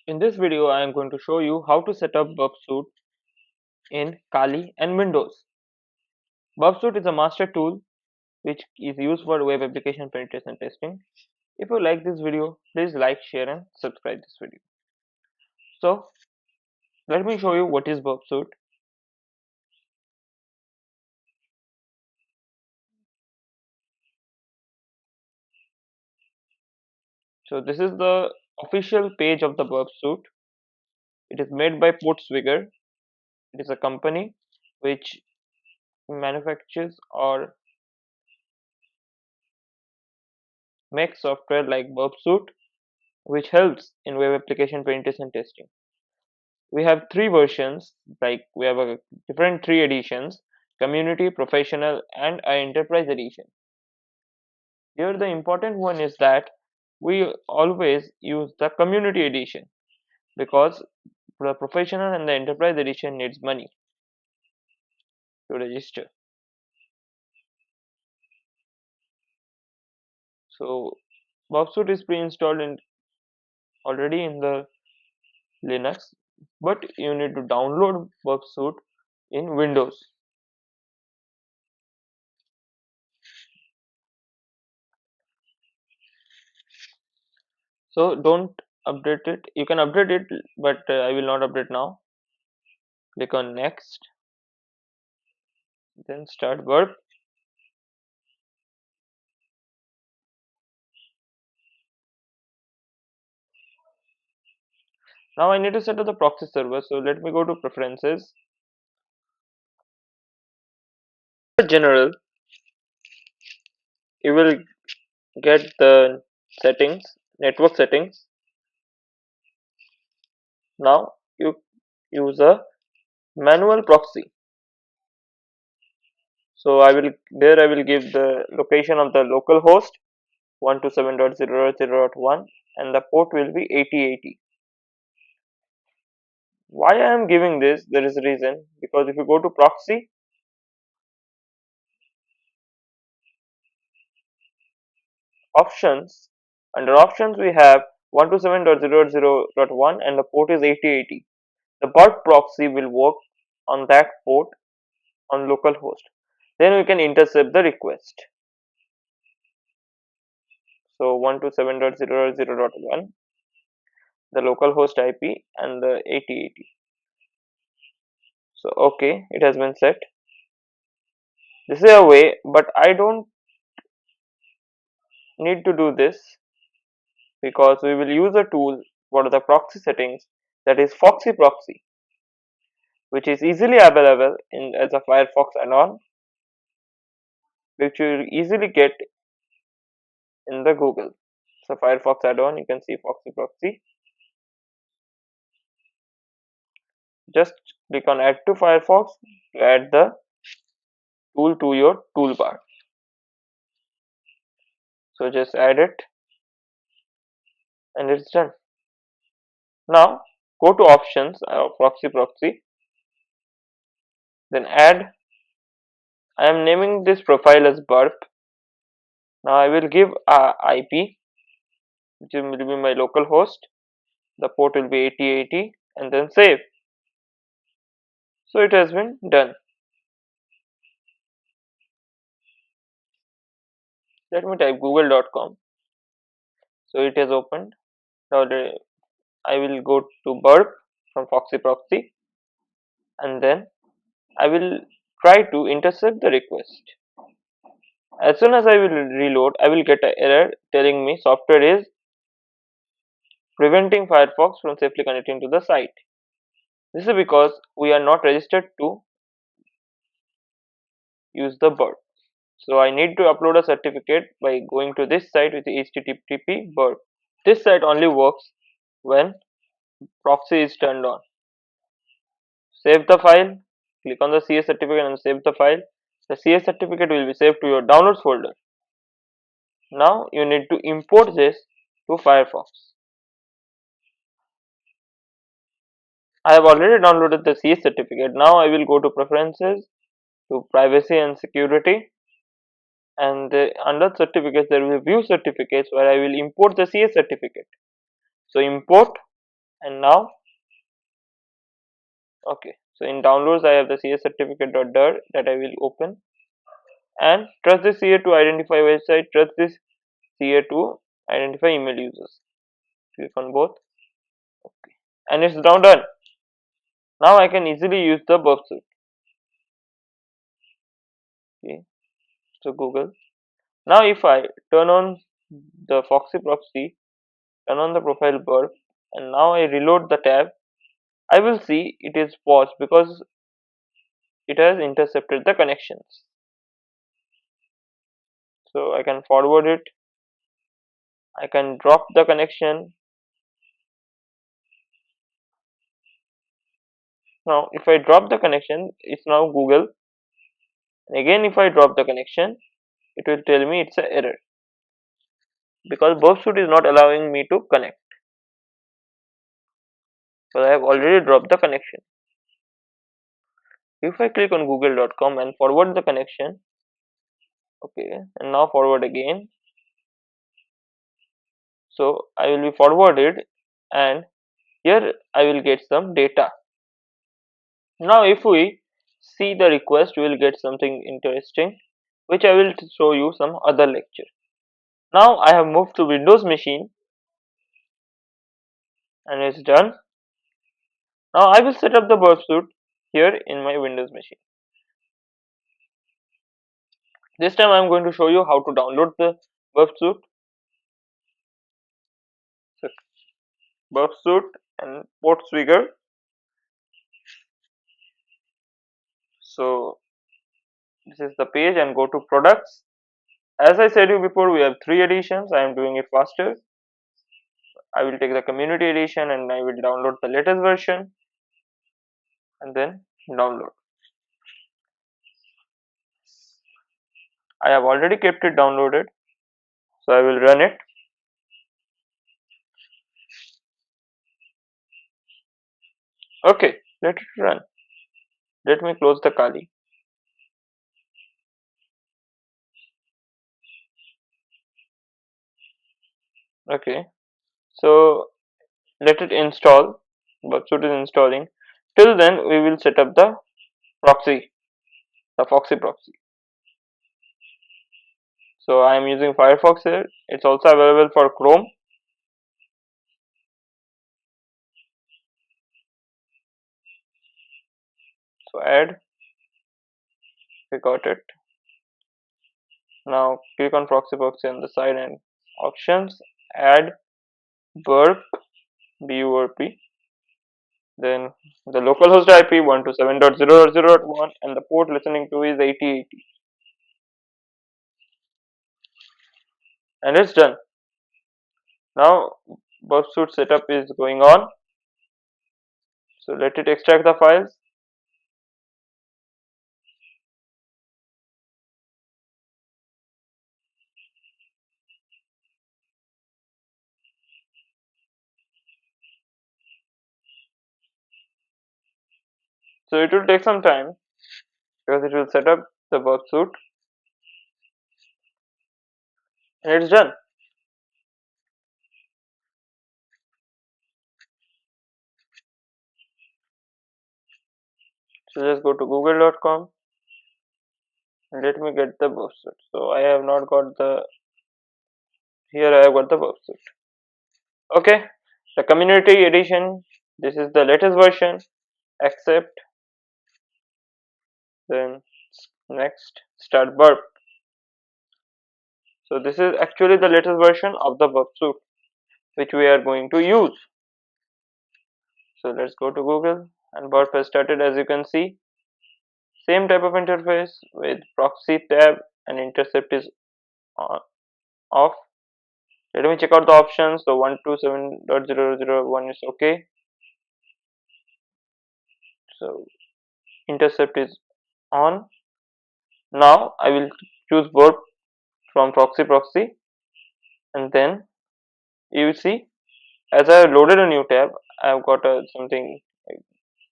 In this video, I am going to show you how to set up burpsuite in Kali and Windows. Burpsuite is a master tool which is used for web application penetration testing. If you like this video, please like, share and subscribe this video. So let me show you what is burpsuite. So this is the official page of the burpsuite. It is made by Portswigger. It is a company which manufactures or makes software like burpsuite, which helps in web application penetration testing. We have three versions, like we have a different three editions: community, professional and a enterprise edition. Here the important one is that we always use the community edition, because the professional and the enterprise edition needs money to register. So burpsuite is pre-installed in already in the Linux, but you need to download burpsuite in Windows. So don't update it. You can update it, but I will not update now. Click on next, then start Burp. Now I need to set up the proxy server, so let me go to preferences, general. You will get the settings, network settings. Now you use a manual proxy. So I will give the location of the local host 127.0.0.1 and the port will be 8080. Why I am giving this? There is a reason, because if you go to proxy, options, under options we have 127.0.0.1 and the port is 8080. The Burp proxy will work on that port on localhost. Then we can intercept the request. So 127.0.0.1, the localhost IP and the 8080. So okay, it has been set. This is a way, but I don't need to do this, because we will use a tool for the proxy settings, that is Foxy proxy, which is easily available in as a Firefox add-on, which you will easily get in the Google. So Firefox add-on, you can see Foxy proxy. Just click on add to Firefox to add the tool to your toolbar. So just add it and it's done. Now go to options, proxy, then add. I am naming this profile as Burp. Now I will give a IP, which will be my local host. The port will be 8080 and then save. So it has been done. Let me type google.com. So it has opened. Now I will go to Burp from Foxy proxy and then I will try to intercept the request. As soon as I will reload, I will get an error telling me software is preventing Firefox from safely connecting to the site. This is because we are not registered to use the Burp. So I need to upload a certificate by going to this site with http burp. This site only works when proxy is turned on. Save the file, click on the CS certificate and save the file. The CS certificate will be saved to your downloads folder. Now you need to import this to Firefox. I have already downloaded the CS certificate. Now I will go to preferences, to privacy and security, and under certificates there will be view certificates where I will import the CS certificate. So import, and now okay. So in downloads I have the CS certificate.dir that I will open, and trust this CA to identify website, trust this CA to identify email users. Click on both, and it's now done. Now I can easily use the burp suite. Okay, so Google. Now if I turn on the Foxy proxy, turn on the profile burp, and now I reload the tab, I will see it is paused because it has intercepted the connections. So I can forward it, I can drop the connection. Now if I drop the connection, it's now Google. And again if I drop the connection, it will tell me it's an error because burpsuite is not allowing me to connect. So I have already dropped the connection. If I click on google.com and forward the connection, okay, and now forward again, so I will be forwarded, and here I will get some data. Now if we see the request, we will get something interesting, which I will show you some other lecture. Now I have moved to Windows machine, and it's done. Now I will set up the burpsuite here in my Windows machine. This time I am going to show you how to download the burpsuite. So burpsuite and port swigger. So this is the page, and go to products. As I said you before, we have 3 editions. I am doing it faster. I will take the community edition and I will download the latest version and then download. I have already kept it downloaded, so I will run it. Okay, let it run. Let me close the Kali. Okay, so let it install. Burpsuite is installing. Till then, we will set up the proxy, the Foxy proxy. So I am using Firefox here. It's also available for Chrome. So add, we got it. Now click on proxy on the side and options, add burp, burp. Then the localhost IP 127.0.0.1 and the port listening to is 8080, and it's done. Now burpsuite setup is going on. So let it extract the files. So it will take some time because it will set up the burpsuite, and it's done. So just go to google.com and let me get the burpsuite. So I have not got the, here I have got the burpsuite. Okay, the community edition, this is the latest version. Accept, then next, start burp. So this is actually the latest version of the burpsuite which we are going to use. So let's go to Google, and burp has started. As you can see, same type of interface with proxy tab, and intercept is on, off. Let me check out the options. So 127.0.0.1 is okay. So intercept is on. Now I will choose burp from proxy, and then you see, as I have loaded a new tab, I have got something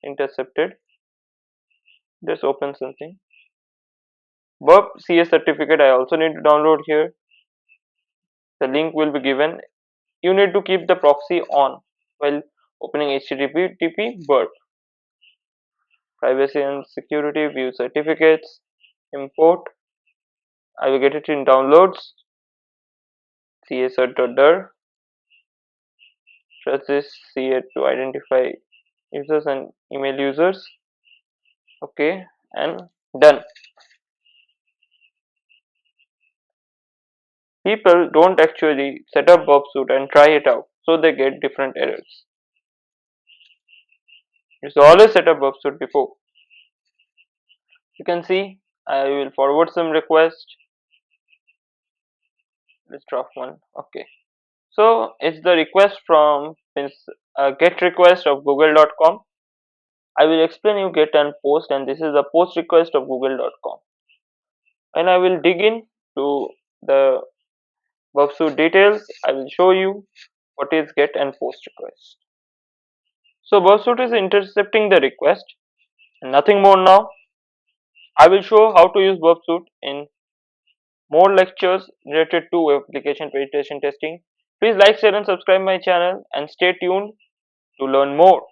intercepted. Let's open something. Burp CS certificate I also need to download here. The link will be given. You need to keep the proxy on while opening HTTP burp. Privacy and security, view certificates, import. I will get it in downloads. csert.dir. Trust this CA to identify users and email users. Okay, and done. People don't actually set up burpsuite and try it out, so they get different errors. You should always set up burpsuite before. You can see I will forward some request. Let's drop one. Okay. So it's the request from get request of google.com. I will explain you get and post, and this is the post request of google.com. And I will dig in to the burpsuite details. I will show you what is get and post request. So burpsuite is intercepting the request and nothing more now. I will show how to use burpsuite in more lectures related to web application penetration testing. Please like, share and subscribe my channel and stay tuned to learn more.